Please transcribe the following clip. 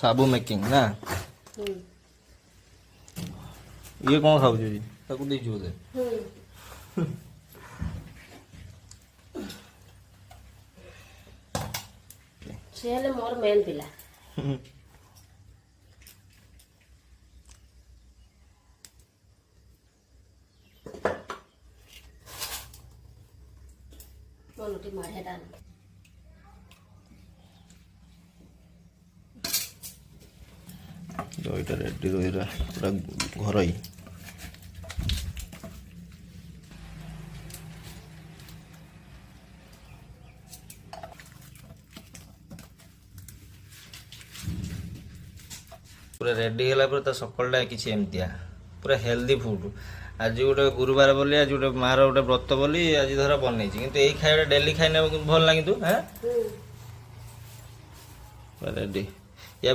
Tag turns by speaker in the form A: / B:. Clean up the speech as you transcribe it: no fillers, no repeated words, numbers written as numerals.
A: साबु making ना ये कौन खाऊ ताकू देई बोधे
B: से हेले मोर मेन पिला मोनटी मारे डाल
A: दहीटा रेडी रहा पूरा घर ही पूरा रेडी होला पर सकाळटा किसी एमतिया पूरा हेल्दी फूड आज गोटे गुरुवार बोली आज गोटे मार गोटे व्रत बोली आज धर बनई किंतु यही खाଇବା डेली खाइना भल लगी तू हाँ रेडी या